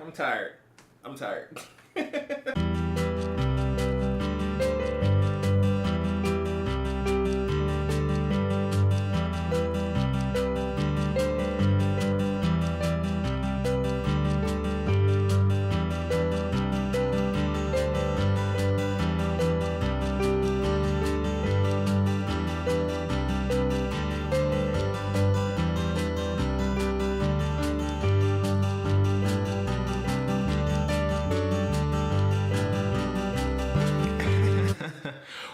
I'm tired. I'm tired.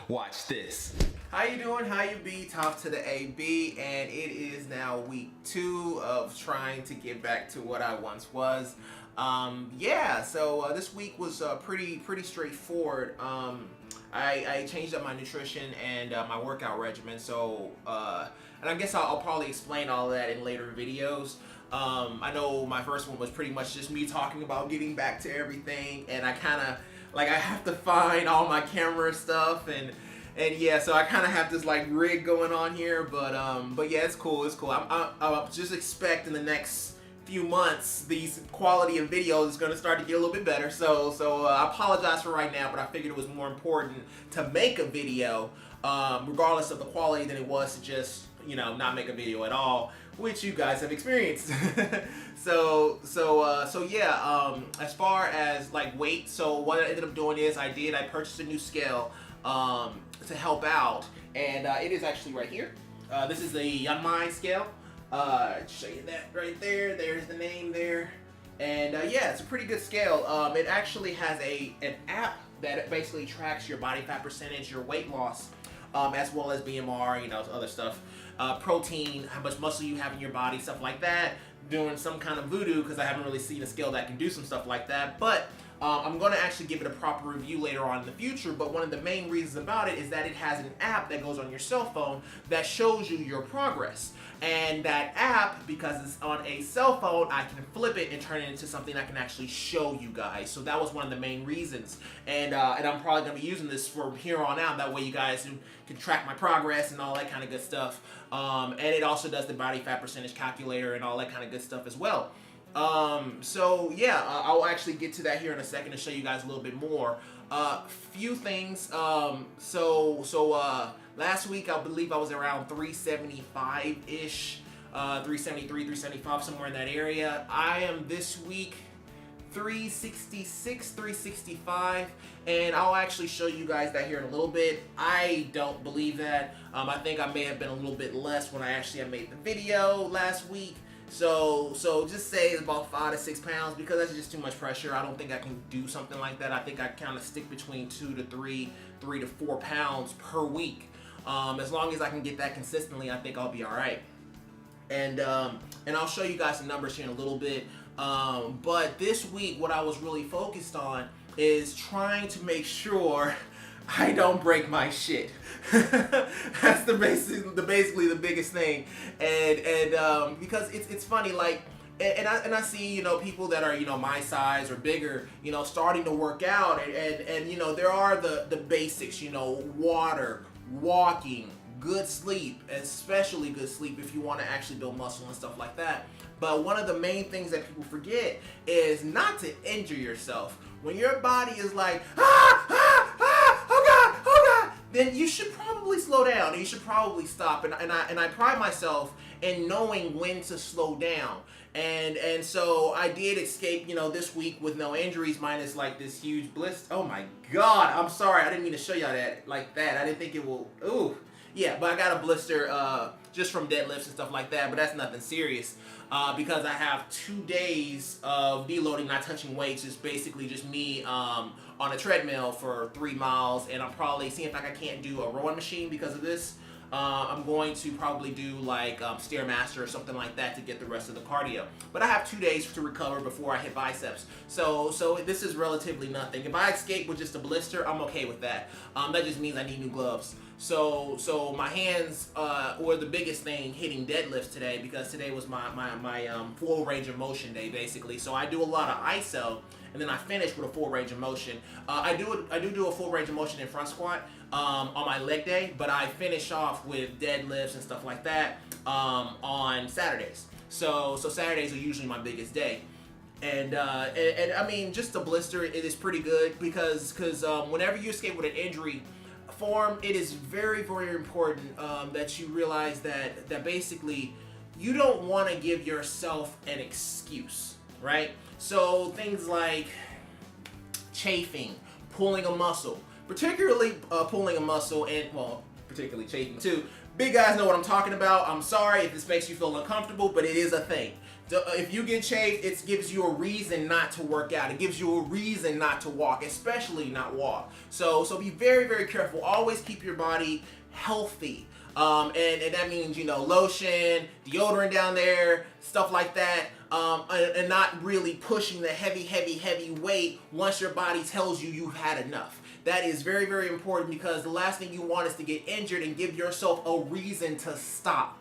Watch this. How you doing? How you be? Top to the AB, and it is now week 2 of trying to get back to what I once was. So this week was pretty straightforward. I changed up my nutrition and my workout regimen. So and I guess I'll probably explain all of that in later videos. I know my first one was pretty much just me talking about getting back to everything, and I kind of I have to find all my camera stuff and yeah, so I kind of have this like rig going on here, but yeah, it's cool. I'm just expecting the next few months these quality of videos is going to start to get a little bit better. So I apologize for right now, but I figured it was more important to make a video, regardless of the quality, than it was to just not make a video at all, which you guys have experienced. So yeah, as far as like weight, so what I ended up doing is I purchased a new scale to help out, and it is actually right here. This is the Yunmai Scale. Show you that right there. There's the name there, and yeah, it's a pretty good scale. It actually has an app that basically tracks your body fat percentage, your weight loss, as well as BMR, other stuff, protein, how much muscle you have in your body, stuff like that. Doing some kind of voodoo, because I haven't really seen a scale that can do some stuff like that, but I'm going to actually give it a proper review later on in the future. But one of the main reasons about it is that it has an app that goes on your cell phone that shows you your progress. And that app, because it's on a cell phone, I can flip it and turn it into something I can actually show you guys. So that was one of the main reasons. And I'm probably going to be using this from here on out. That way you guys can track my progress and all that kind of good stuff. And it also does the body fat percentage calculator and all that kind of good stuff as well. So yeah, I'll actually get to that here in a second to show you guys a little bit more. Few things. Last week I believe I was around 375-ish, 373, 375, somewhere in that area. I am this week 366, 365, and I'll actually show you guys that here in a little bit. I don't believe that. I think I may have been a little bit less when I actually made the video last week. So just say it's about 5 to 6 pounds, because that's just too much pressure. I don't think I can do something like that. I think I kind of stick between 2 to 3 to 4 pounds per week. As long as I can get that consistently, I think I'll be all right. And I'll show you guys the numbers here in a little bit. But this week, what I was really focused on is trying to make sure I don't break my shit. That's basically the biggest thing. And because it's funny, like, and I see people that are my size or bigger, starting to work out, and there are the basics, water, walking, good sleep, especially good sleep if you want to actually build muscle and stuff like that. But one of the main things that people forget is not to injure yourself. When your body is like, oh God, then you should probably slow down. You should probably stop. And I pride myself in knowing when to slow down. And so I did escape, this week with no injuries, minus like this huge blister. Oh my God, I'm sorry. I didn't mean to show y'all that like that. I didn't think it will. Ooh. Yeah, but I got a blister just from deadlifts and stuff like that, but that's nothing serious, because I have 2 days of deloading, not touching weights. It's basically just me on a treadmill for 3 miles, and I'm probably seeing if I can't do a rowing machine because of this. I'm going to probably do like Stairmaster or something like that to get the rest of the cardio. But I have 2 days to recover before I hit biceps. So this is relatively nothing. If I escape with just a blister, I'm okay with that. That just means I need new gloves. So my hands were the biggest thing hitting deadlifts today, because today was my full range of motion day basically. So I do a lot of iso, and then I finish with a full range of motion. I do a full range of motion in front squat on my leg day, but I finish off with deadlifts and stuff like that on Saturdays. So Saturdays are usually my biggest day. And I mean, just the blister, it is pretty good because whenever you escape with an injury form, it is very, very important that you realize that basically you don't want to give yourself an excuse, right? So things like chafing, pulling a muscle, particularly pulling a muscle, and well, particularly chafing too. Big guys know what I'm talking about. I'm sorry if this makes you feel uncomfortable, but it is a thing. If you get chafed, it gives you a reason not to work out. It gives you a reason not to walk, especially not walk. So be very, very careful. Always keep your body healthy. And that means, you know, lotion, deodorant down there, stuff like that. And not really pushing the heavy weight once your body tells you you've had enough. That is very, very important because the last thing you want is to get injured and give yourself a reason to stop.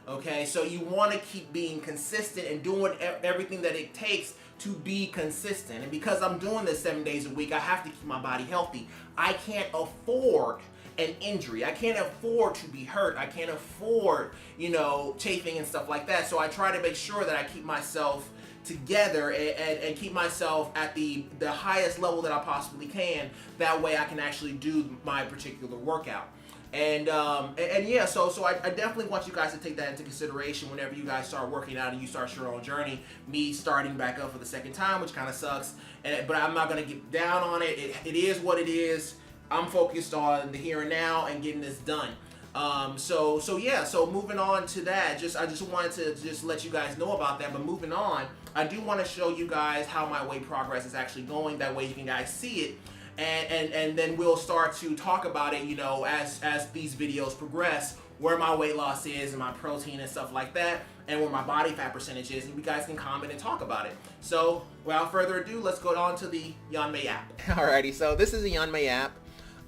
Okay, so you want to keep being consistent and doing everything that it takes to be consistent. And because I'm doing this 7 days a week, I have to keep my body healthy. I can't afford an injury. I can't afford to be hurt. I can't afford, you know, chafing and stuff like that. So I try to make sure that I keep myself together and keep myself at the highest level that I possibly can. That way I can actually do my particular workout. And yeah, so I definitely want you guys to take that into consideration whenever you guys start working out and you start your own journey. Me starting back up for the second time, which kind of sucks, but I'm not going to get down on it. It is what it is. I'm focused on the here and now and getting this done. So yeah, so moving on to that, I just wanted to just let you guys know about that. But moving on, I do want to show you guys how my weight progress is actually going. That way you can guys see it. And then we'll start to talk about it, you know, as these videos progress, where my weight loss is and my protein and stuff like that, and where my body fat percentage is, and you guys can comment and talk about it. So without further ado, let's go on to the Yunmai app. Alrighty, so this is the Yunmai app.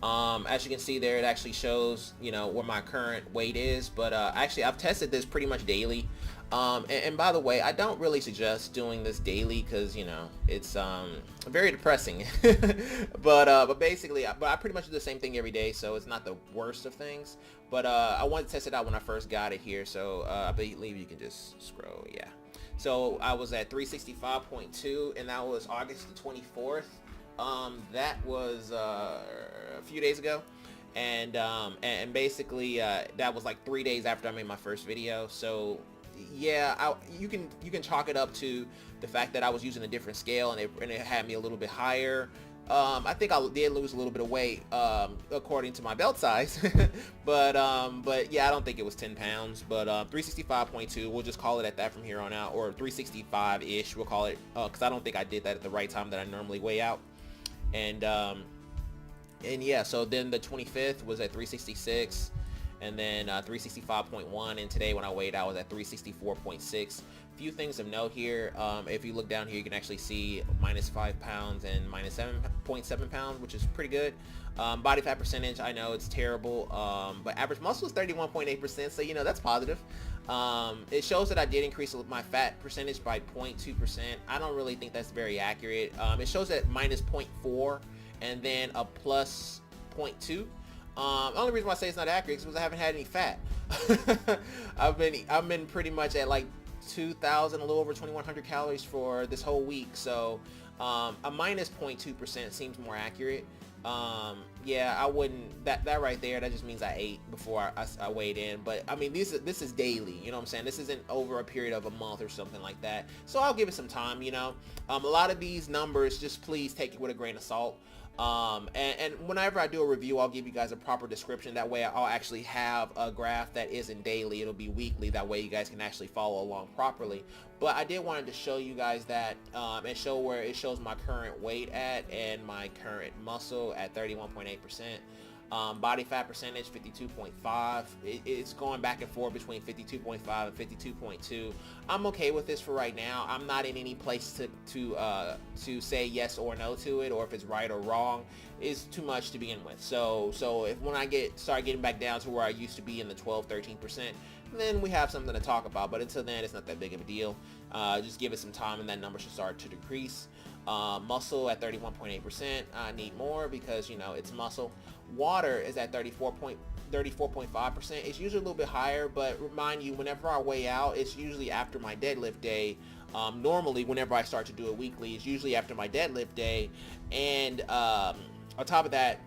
As you can see there, it actually shows, you know, where my current weight is, but actually I've tested this pretty much daily. And by the way, I don't really suggest doing this daily because, you know, it's very depressing. but basically, I pretty much do the same thing every day, so it's not the worst of things. But I wanted to test it out when I first got it here, so I believe you can just scroll, yeah. So I was at 365.2, and that was August the 24th. That was a few days ago. And basically that was like 3 days after I made my first video. So yeah, you can chalk it up to the fact that I was using a different scale and it had me a little bit higher. I think I did lose a little bit of weight according to my belt size, but yeah, I don't think it was 10 pounds, but 365.2, we'll just call it at that from here on out, or 365-ish, we'll call it, because I don't think I did that at the right time that I normally weigh out. And yeah, so then the 25th was at 366, and then 365.1, and today when I weighed out was at 364.6. Few things of note here. If you look down here, you can actually see minus 5 pounds and minus 7.7 pounds, which is pretty good. Body fat percentage, I know it's terrible, but average muscle is 31.8%, so you know that's positive. It shows that I did increase my fat percentage by 0.2%. I don't really think that's very accurate. It shows that minus 0.4 and then a plus 0.2. The only reason why I say it's not accurate is because I haven't had any fat. I've been pretty much at like 2,000, a little over 2,100 calories for this whole week. So a minus 0.2% seems more accurate. Yeah, I wouldn't, that right there, that just means I ate before I weighed in. But I mean, this is daily, you know what I'm saying? This isn't over a period of a month or something like that. So I'll give it some time, you know. A lot of these numbers, just please take it with a grain of salt. And whenever I do a review, I'll give you guys a proper description. That way I'll actually have a graph that isn't daily. It'll be weekly. That way you guys can actually follow along properly. But I did wanted to show you guys that, and show where it shows my current weight at and my current muscle at 31.8%. Body fat percentage 52.5. It's going back and forth between 52.5 and 52.2. I'm okay with this for right now. I'm not in any place to say yes or no to it, or if it's right or wrong. It's too much to begin with. So if when I start getting back down to where I used to be in the 12-13%, then we have something to talk about. But until then, it's not that big of a deal. Just give it some time and that number should start to decrease. Muscle at 31.8%. I need more because, you know, it's muscle. Water is at 34.5%. It's usually a little bit higher, but remind you, whenever I weigh out, it's usually after my deadlift day, Normally, whenever I start to do it weekly, it's usually after my deadlift day, and on top of that,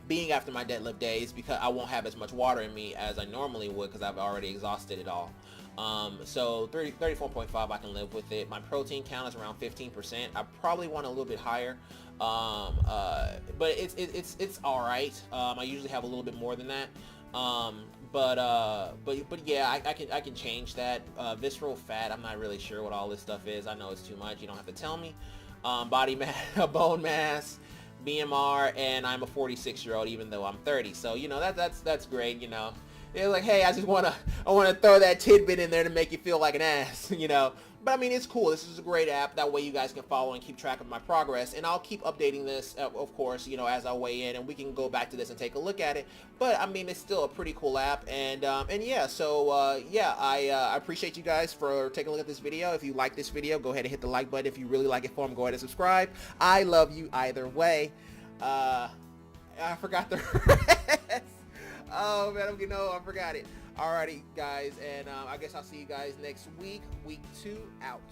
being after my deadlift day is because I won't have as much water in me as I normally would because I've already exhausted it all. So 34.5, I can live with it. My protein count is around 15%. I probably want a little bit higher, but it's all right. I usually have a little bit more than that. But yeah, I can change that. Visceral fat, I'm not really sure what all this stuff is. I know it's too much. You don't have to tell me. Body mass, bone mass, BMR, and I'm a 46-year-old even though I'm 30. So that's great. They're like, hey, I want to throw that tidbit in there to make you feel like an ass. But I mean, it's cool. This is a great app. That way you guys can follow and keep track of my progress, and I'll keep updating this, of course, as I weigh in, and we can go back to this and take a look at it. But I mean, it's still a pretty cool app, and yeah, so yeah, I appreciate you guys for taking a look at this video. If you like this video, go ahead and hit the like button. If you really like it for them, go ahead and subscribe. I love you either way. I forgot the rest. Oh man, I'm getting old. I forgot it. Alrighty, guys, and I guess I'll see you guys next week. Week 2 out.